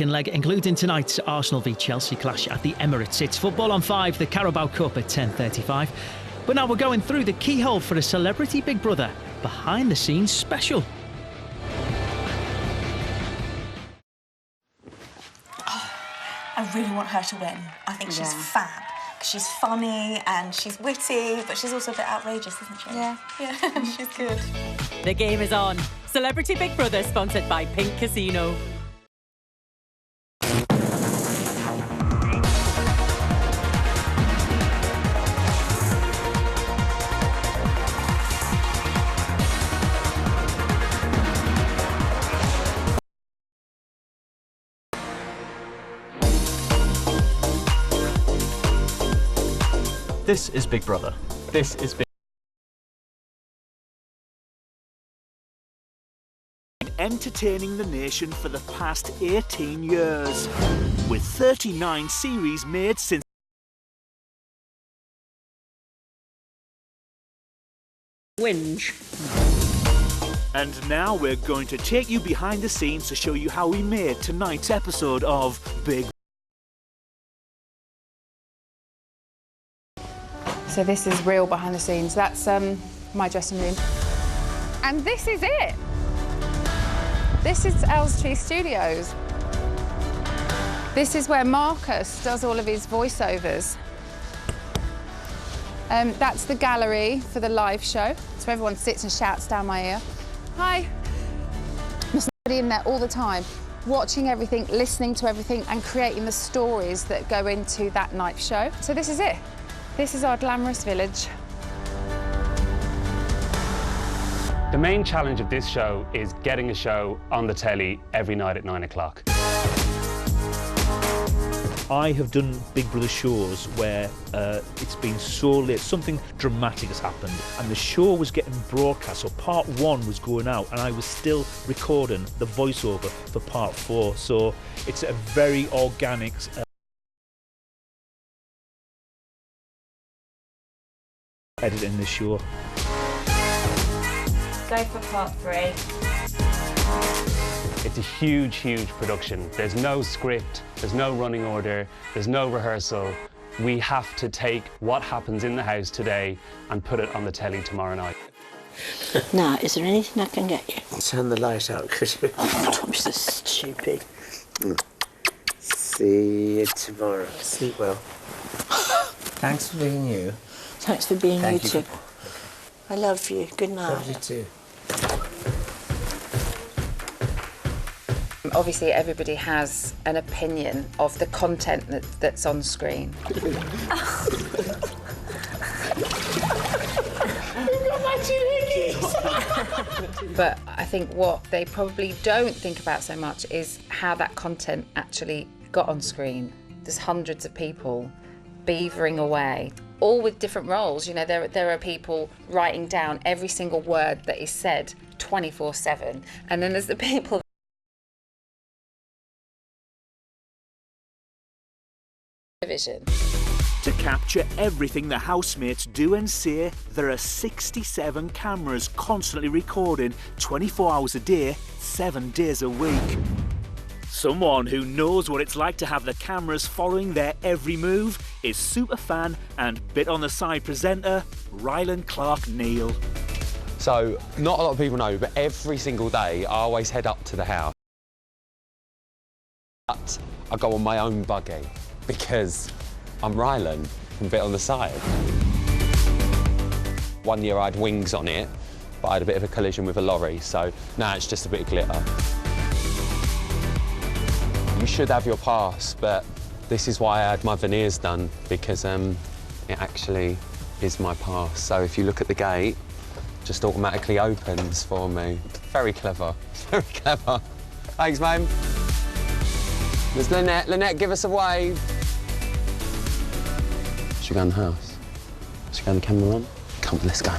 leg, including tonight's Arsenal v Chelsea clash at the Emirates. It's Football on 5, the Carabao Cup at 10:35. But now we're going through the keyhole for a Celebrity Big Brother behind-the-scenes special. I really want her to win. I think she's fab. She's funny and she's witty, but she's also a bit outrageous, isn't she? Yeah, she's good. The game is on. Celebrity Big Brother, sponsored by Pink Casino. This is Big Brother. This is Big entertaining the nation for the past 18 years, with 39 series made since Whinge. And now we're going to take you behind the scenes to show you how we made tonight's episode of Big. So this is real behind the scenes. That's my dressing room. And this is it. This is Elstree Studios. This is where Marcus does all of his voiceovers. That's the gallery for the live show. So everyone sits and shouts down my ear. Hi. There's somebody in there all the time, watching everything, listening to everything, and creating the stories that go into that night show. So this is it. This is our glamorous village. The main challenge of this show is getting a show on the telly every night at 9 o'clock. I have done Big Brother shows where it's been so late, something dramatic has happened, and the show was getting broadcast, so part 1 was going out, and I was still recording the voiceover for part 4, so it's a very organic editing the show. Go for part 3. It's a huge, huge production. There's no script, there's no running order, there's no rehearsal. We have to take what happens in the house today and put it on the telly tomorrow night. Now, is there anything I can get you? Turn the light out, could you? Oh, don't be so stupid. See you tomorrow. Sleep well. Thanks for being you. Thanks for being Thank you too. I love you. Good night. Love you too. Obviously, everybody has an opinion of the content that's on screen. But I think what they probably don't think about so much is how that content actually got on screen. There's hundreds of people beavering away, all with different roles. You know, there are people writing down every single word that is said 24/7, and then there's the people television. To capture everything the housemates do and say, there are 67 cameras constantly recording 24 hours a day, 7 days a week. Someone who knows what it's like to have the cameras following their every move is superfan and bit on the side presenter Rylan Clark Neal. So, not a lot of people know, but every single day I always head up to the house. But I go on my own buggy because I'm Rylan from Bit on the Side. One year I had wings on it, but I had a bit of a collision with a lorry, so now it's just a bit of glitter. You should have your pass, but this is why I had my veneers done, because it actually is my pass. So if you look at the gate, it just automatically opens for me. Very clever, very clever. Thanks, mate. There's Lynette. Lynette, give us a wave. Should we go in the house? Should we go in the camera on? Come on, let's go.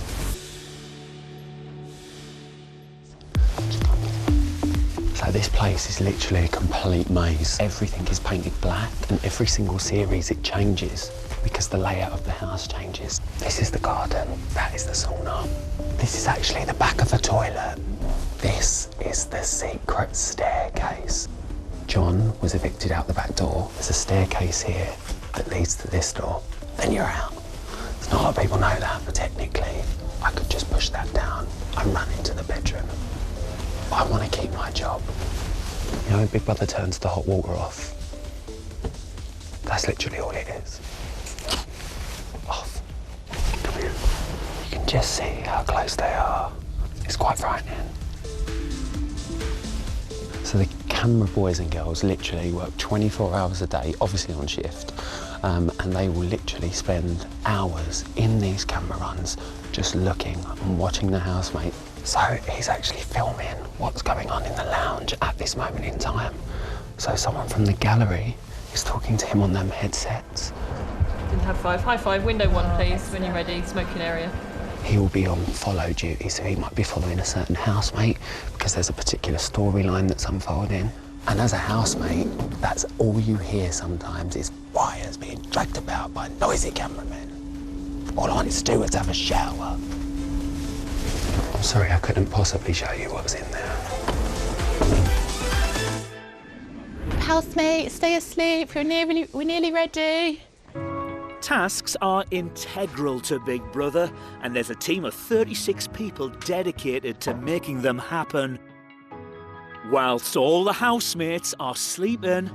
So this place is literally a complete maze. Everything is painted black, and every single series it changes because the layout of the house changes. This is the garden, that is the sauna. This is actually the back of the toilet. This is the secret staircase. John was evicted out the back door. There's a staircase here that leads to this door. Then you're out. There's not a lot of people know that, but technically, I could just push that down and run into the bedroom. But I want to keep my job. You know, when Big Brother turns the hot water off, that's literally all it is. Off. Come here. You can just see how close they are. It's quite frightening. So the camera boys and girls literally work 24 hours a day, obviously on shift, and they will literally spend hours in these camera runs just looking and watching the housemate. So he's actually filming what's going on in the lounge at this moment in time. So someone from the gallery is talking to him on them headsets. Didn't have five. High five, window one, please, when you're ready, smoking area. He will be on follow duty, so he might be following a certain housemate because there's a particular storyline that's unfolding. And as a housemate, that's all you hear sometimes is wires being dragged about by noisy cameramen. All I wanted to do was have a shower. I'm sorry I couldn't possibly show you what was in there. Housemate, stay asleep, we're nearly ready. Tasks are integral to Big Brother, and there's a team of 36 people dedicated to making them happen. Whilst all the housemates are sleeping,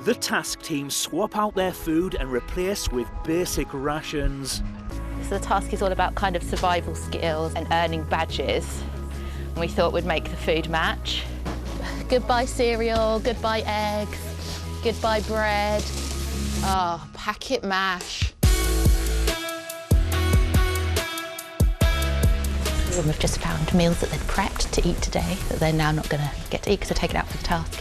the task team swap out their food and replace with basic rations. So the task is all about kind of survival skills and earning badges. And we thought we'd make the food match. Goodbye cereal, goodbye eggs, goodbye bread. Oh, packet mash. We've just found meals that they'd prepped to eat today that they're now not going to get to eat because they're taken out for the task.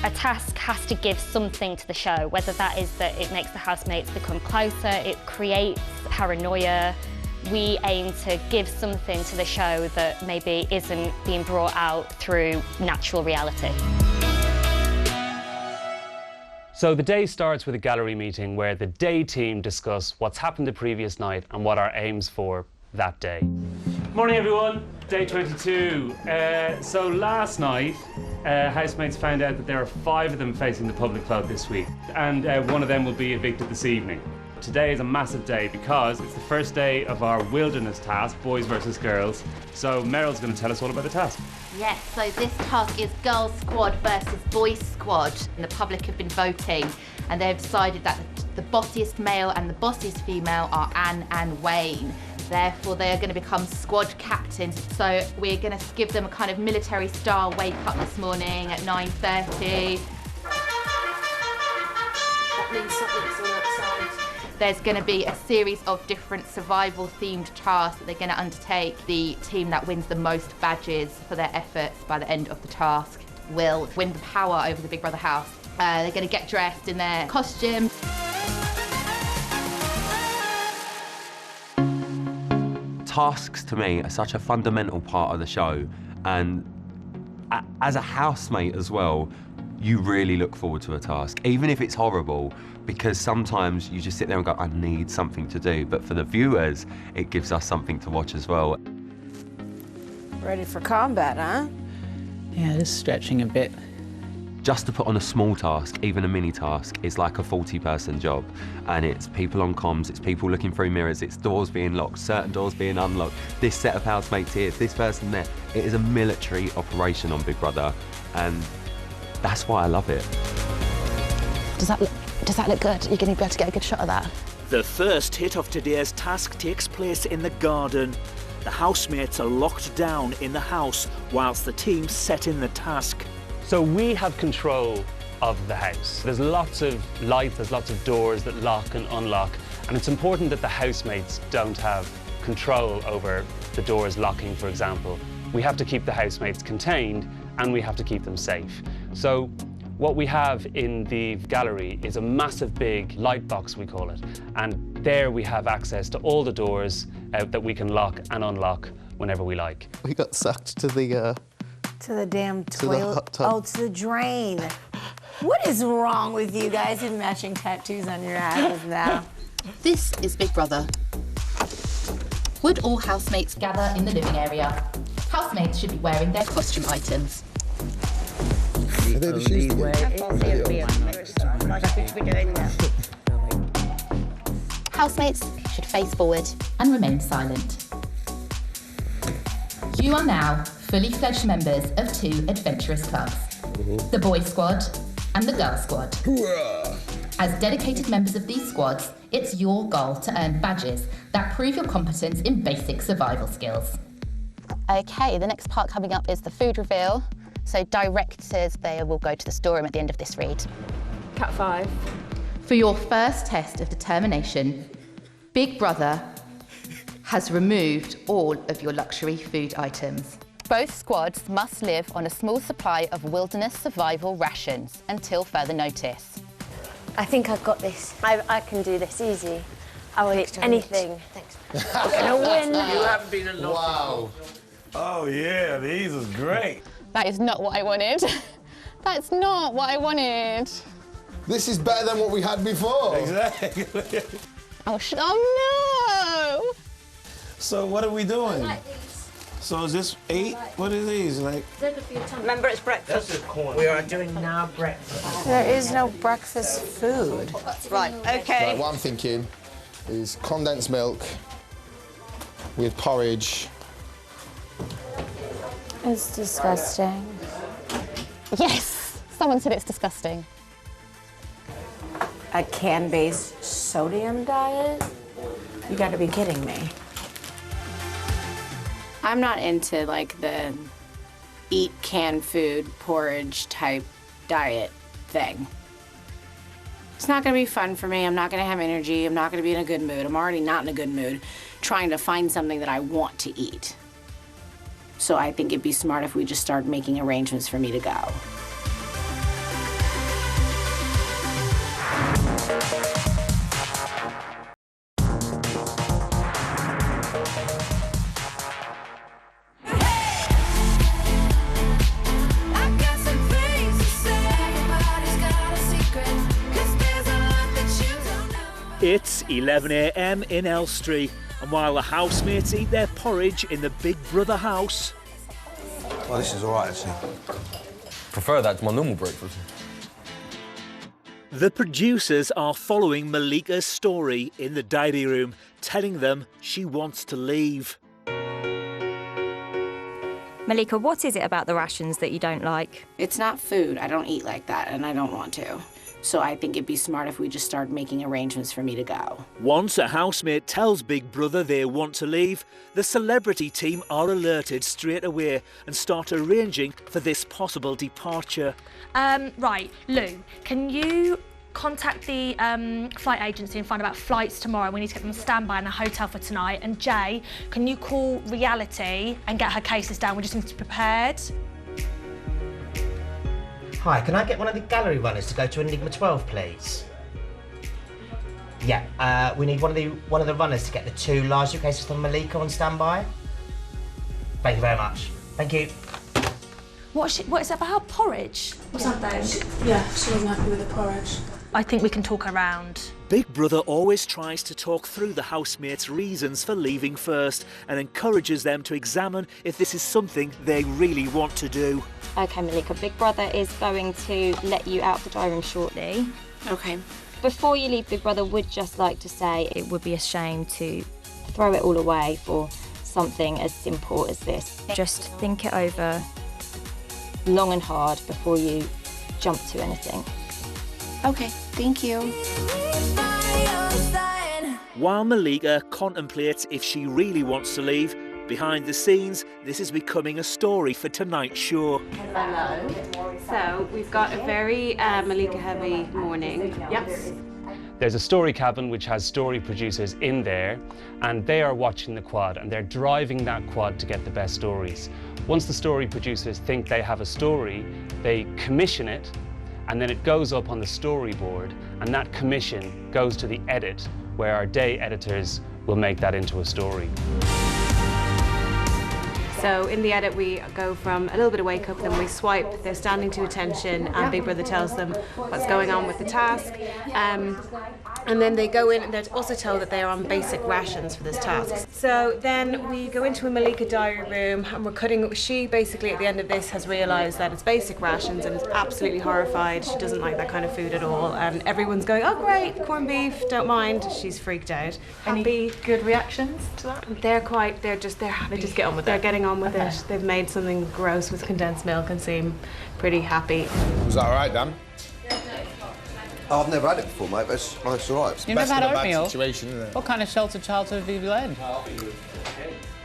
A task has to give something to the show, whether that is that it makes the housemates become closer, it creates paranoia. We aim to give something to the show that maybe isn't being brought out through natural reality. So the day starts with a gallery meeting where the day team discuss what's happened the previous night and what our aims for that day. Morning everyone, day 22. So last night, housemates found out that there are 5 of them facing the public vote this week, and one of them will be evicted this evening. Today is a massive day because it's the first day of our wilderness task, boys versus girls. So Meryl's going to tell us all about the task. Yes, so this task is Girls Squad versus Boys Squad. And the public have been voting and they've decided that the bossiest male and the bossiest female are Anne and Wayne. Therefore, they are going to become squad captains. So we're going to give them a kind of military style wake up this morning at 9:30. That means something's on outside. There's going to be a series of different survival-themed tasks that they're going to undertake. The team that wins the most badges for their efforts by the end of the task will win the power over the Big Brother house. They're going to get dressed in their costumes. Tasks to me are such a fundamental part of the show, and as a housemate as well, you really look forward to a task, even if it's horrible, because sometimes you just sit there and go, I need something to do. But for the viewers, it gives us something to watch as well. Ready for combat, huh? Yeah, this is stretching a bit. Just to put on a small task, even a mini task, is like a 40-person job. And it's people on comms, it's people looking through mirrors, it's doors being locked, certain doors being unlocked, this set of housemates here, this person there. It is a military operation on Big Brother, and that's why I love it. Does that look good? You're going to be able to get a good shot of that? The first hit of today's task takes place in the garden. The housemates are locked down in the house whilst the team set in the task. So we have control of the house. There's lots of lights, there's lots of doors that lock and unlock, and it's important that the housemates don't have control over the doors locking, for example. We have to keep the housemates contained and we have to keep them safe. So what we have in the gallery is a massive big light box, we call it, and there we have access to all the doors that we can lock and unlock whenever we like. We got sucked to the To the damn to the toilet. hot tub. Oh, to the drain. What is wrong with you guys with matching tattoos on your asses now? This is Big Brother. Would all housemates gather in the living area? Housemates should be wearing their costume items. they the shoes Housemates should face forward and remain silent. You are now fully fledged members of two adventurous clubs, the Boy Squad and the Girl Squad. As dedicated members of these squads, it's your goal to earn badges that prove your competence in basic survival skills. Okay, the next part coming up is the food reveal. So directors, they will go to the storeroom at the end of this read. Cat 5. For your first test of determination, Big Brother has removed all of your luxury food items. Both squads must live on a small supply of wilderness survival rations until further notice. I think I've got this. I can do this easy. I will eat anything. Thanks. We're gonna win. You haven't been a naughty. Wow. Oh yeah, these is great. That is not what I wanted. That's not what I wanted. This is better than what we had before. Exactly. Oh no! So what are we doing? So is this 8? What are these? Like? Remember, it's breakfast. We are doing now breakfast. There is no breakfast food. Right, okay. Right, what I'm thinking is condensed milk with porridge. It's disgusting. Yes! Someone said it's disgusting. A can-based sodium diet? You gotta be kidding me. I'm not into like the eat canned food, porridge type diet thing. It's not gonna be fun for me. I'm not gonna have energy. I'm not gonna be in a good mood. I'm already not in a good mood trying to find something that I want to eat. So I think it'd be smart if we just start making arrangements for me to go. It's 11 a.m. in Elstree, and while the housemates eat their porridge in the Big Brother house... Well, this is all right, actually. Prefer that to my normal breakfast. The producers are following Malika's story in the diary room, telling them she wants to leave. Malika, what is it about the rations that you don't like? It's not food. I don't eat like that, and I don't want to. So I think it'd be smart if we just start making arrangements for me to go. Once a housemate tells Big Brother they want to leave, the celebrity team are alerted straight away and start arranging for this possible departure. Right, Lou, can you contact the flight agency and find about flights tomorrow? We need to get them on standby in a hotel for tonight. And Jay, can you call Reality and get her cases down? We just need to be prepared. Hi, can I get one of the gallery runners to go to Enigma 12, please? Yeah, we need one of the runners to get the 2 large suitcases from Malika on standby. Thank you very much. Thank you. What is it about porridge? What's that then? Yeah, she wasn't happy with the porridge. I think we can talk around. Big Brother always tries to talk through the housemates' reasons for leaving first and encourages them to examine if this is something they really want to do. OK, Malika, Big Brother is going to let you out the diary room shortly. OK. Before you leave, Big Brother would just like to say it would be a shame to throw it all away for something as simple as this. Just think it over long and hard before you jump to anything. OK, thank you. While Malika contemplates if she really wants to leave, behind the scenes, this is becoming a story for tonight's show. Hello. So, we've got a very Malika-heavy morning. Yep. There's a story cabin which has story producers in there, and they are watching the quad, and they're driving that quad to get the best stories. Once the story producers think they have a story, they commission it, and then it goes up on the storyboard, and that commission goes to the edit, where our day editors will make that into a story. So in the edit, we go from a little bit of wake up, then we swipe, they're standing to attention, and Big Brother tells them what's going on with the task. And then they go in and they're also told that they're on basic rations for this task. So then we go into a Malika diary room and we're cutting. She basically at the end of this has realised that it's basic rations and is absolutely horrified. She doesn't like that kind of food at all. And everyone's going, oh great, corned beef, don't mind. She's freaked out. Any good reactions to that? They just get on with it. They're getting on with it. They've made something gross with condensed milk and seem pretty happy. Was that all right, Dan? Oh, I've never had it before, mate, but it's all right. It's You've never had oatmeal? Situation, isn't it? What kind of sheltered childhood have you led?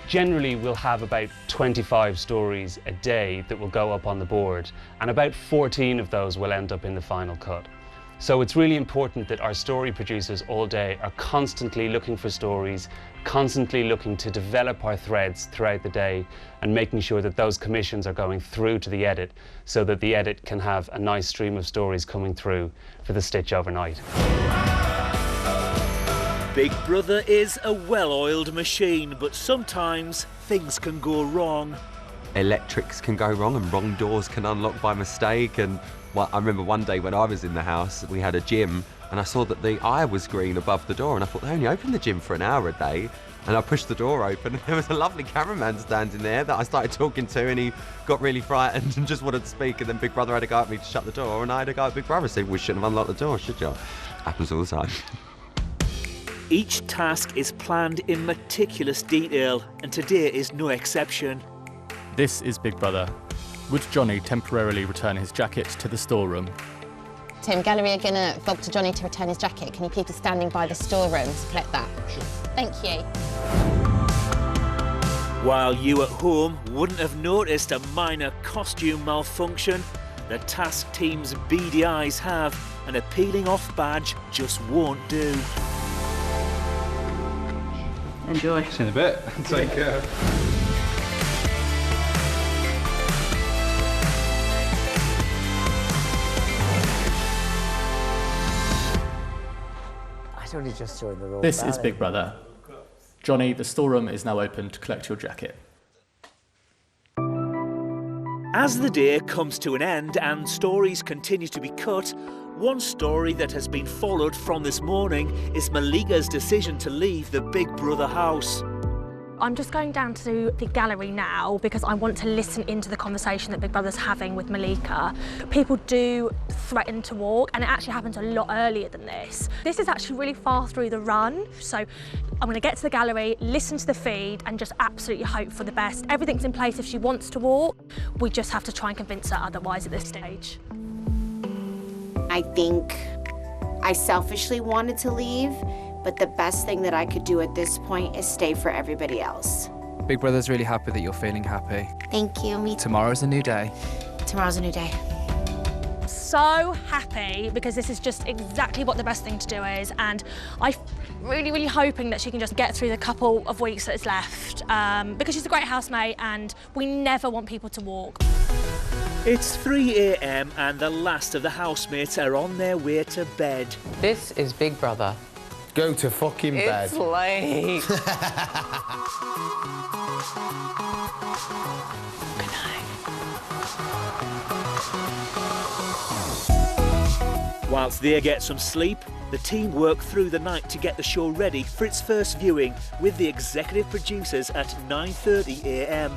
Generally, we'll have about 25 stories a day that will go up on the board, and about 14 of those will end up in the final cut. So it's really important that our story producers all day are constantly looking for stories, constantly looking to develop our threads throughout the day and making sure that those commissions are going through to the edit so that the edit can have a nice stream of stories coming through for the stitch overnight. Big Brother is a well-oiled machine, but sometimes things can go wrong. Electrics can go wrong and wrong doors can unlock by mistake. And well, I remember one day when I was in the house, we had a gym and I saw that the eye was green above the door and I thought they only open the gym for an hour a day. And I pushed the door open and there was a lovely cameraman standing there that I started talking to and he got really frightened and just wanted to speak, and then Big Brother had to go at me to shut the door and I had to go at Big Brother saying we shouldn't have unlocked the door, should you? Happens all the time. Each task is planned in meticulous detail and today is no exception. This is Big Brother. Would Johnny temporarily return his jacket to the storeroom? Tim, gallery are going to vote to Johnny to return his jacket. Can you keep us standing by the storeroom to collect that? Sure. Thank you. While you at home wouldn't have noticed a minor costume malfunction, the task team's beady eyes have, and a peeling off badge just won't do. Enjoy. See you in a bit. Take care. I'd only just joined the Royal This Ballet. is Big Brother. Johnny, the storeroom is now open to collect your jacket. As the day comes to an end and stories continue to be cut, one story that has been followed from this morning is Malika's decision to leave the Big Brother house. I'm just going down to the gallery now because I want to listen into the conversation that Big Brother's having with Malika. People do threaten to walk, and it actually happens a lot earlier than this. This is actually really far through the run, so I'm going to get to the gallery, listen to the feed, and just absolutely hope for the best. Everything's in place if she wants to walk. We just have to try and convince her otherwise at this stage. I think I selfishly wanted to leave, but the best thing that I could do at this point is stay for everybody else. Big Brother's really happy that you're feeling happy. Thank you, me too. Tomorrow's a new day. Tomorrow's a new day. So happy because this is just exactly what the best thing to do is, and I'm really hoping that she can just get through the couple of weeks that is left because she's a great housemate and we never want people to walk. It's 3 a.m. and the last of the housemates are on their way to bed. This is Big Brother. Go to fucking bed. It's late. Whilst they get some sleep, the team work through the night to get the show ready for its first viewing with the executive producers at 9:30 a.m.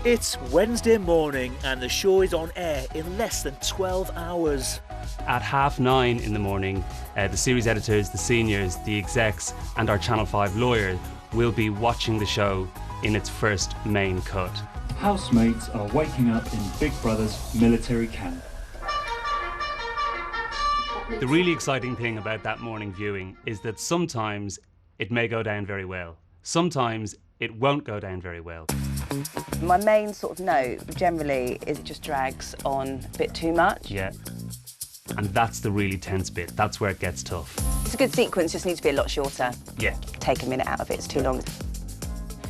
It's Wednesday morning and the show is on air in less than 12 hours. At 9:30 in the morning, the series editors, the seniors, the execs and our Channel 5 lawyer will be watching the show in its first main cut. Housemates are waking up in Big Brother's military camp. The really exciting thing about that morning viewing is that sometimes it may go down very well. Sometimes it won't go down very well. My main sort of note generally is it just drags on a bit too much. Yeah. And that's the really tense bit. That's where it gets tough. It's a good sequence, just needs to be a lot shorter. Yeah. Take a minute out of it, it's too long.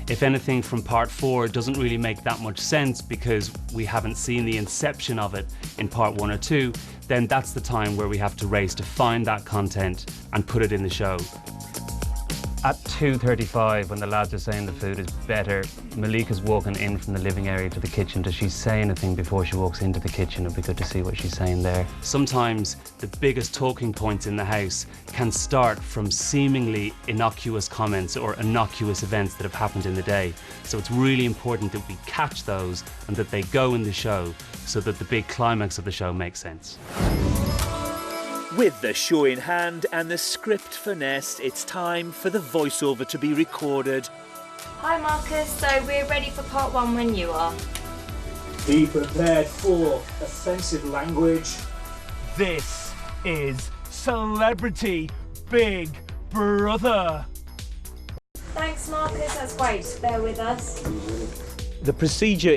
If anything from part 4 doesn't really make that much sense because we haven't seen the inception of it in part 1 or 2, then that's the time where we have to race to find that content and put it in the show. At 2:35, when the lads are saying the food is better, Malika's walking in from the living area to the kitchen. Does she say anything before she walks into the kitchen? It'd be good to see what she's saying there. Sometimes the biggest talking points in the house can start from seemingly innocuous comments or innocuous events that have happened in the day. So it's really important that we catch those and that they go in the show so that the big climax of the show makes sense. With the show in hand and the script finessed, it's time for the voiceover to be recorded. Hi Marcus, so we're ready for part 1 when you are. Be prepared for offensive language. This is Celebrity Big Brother. Thanks Marcus, that's great. Bear with us. The procedure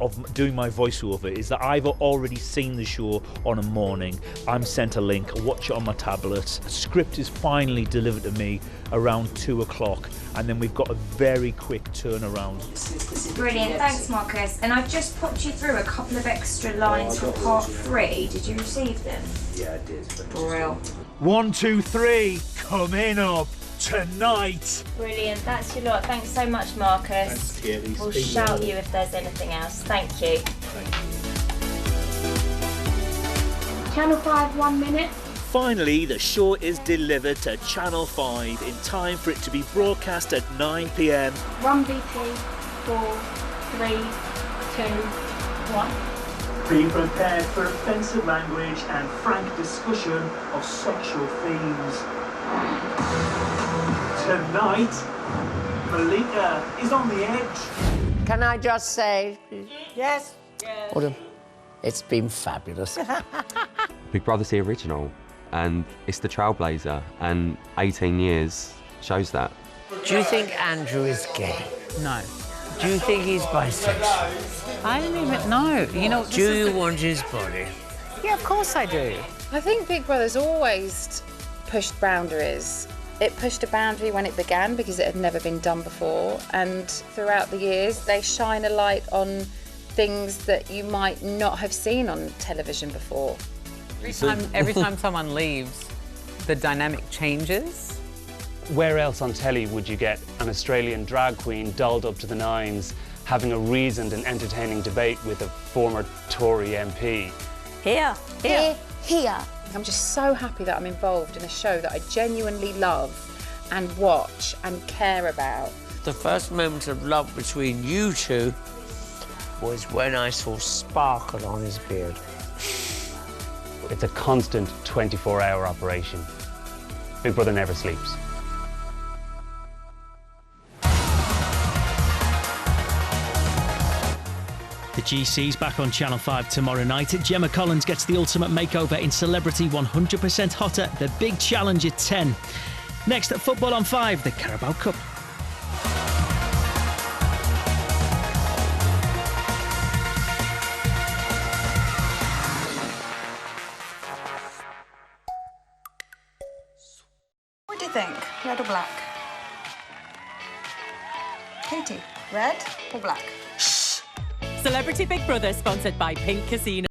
of doing my voiceover is that I've already seen the show on a morning. I'm sent a link, I watch it on my tablet. The script is finally delivered to me around 2 o'clock, and then we've got a very quick turnaround. Brilliant, thanks Marcus. And I've just popped you through a couple of extra lines from part 3. Did you receive them? Yeah, I did. Brill. 1, 2, 3, coming up tonight. Brilliant, that's your lot. Thanks so much Marcus. Thanks, we'll shout you if there's anything else. Thank you. Channel 5, 1 minute. Finally, the show is delivered to Channel 5 in time for it to be broadcast at 9 p.m. 1 VP, 4, 3, 2, 1. Be prepared for offensive language and frank discussion of sexual themes. Tonight, Malika is on the edge. Can I just say, Yes. Autumn, it's been fabulous. Big Brother's the original, and it's the trailblazer, and 18 years shows that. Do you think Andrew is gay? No. Do you think he's bisexual? I don't even know. You know, Do you want his body? Yeah, of course I do. I think Big Brother's always pushed boundaries. It pushed a boundary when it began because it had never been done before, and throughout the years they shine a light on things that you might not have seen on television before. Every time someone leaves, the dynamic changes. Where else on telly would you get an Australian drag queen dolled up to the nines, having a reasoned and entertaining debate with a former Tory MP? Here. I'm just so happy that I'm involved in a show that I genuinely love and watch and care about. The first moment of love between you two was when I saw sparkle on his beard. It's a constant 24-hour operation. Big Brother never sleeps. The GC's back on Channel 5 tomorrow night. Gemma Collins gets the ultimate makeover in Celebrity 100% Hotter, The Big Challenge at 10. Next at Football on 5, the Carabao Cup. What do you think? Red or black? Katie, red or black? Celebrity Big Brother, sponsored by Pink Casino.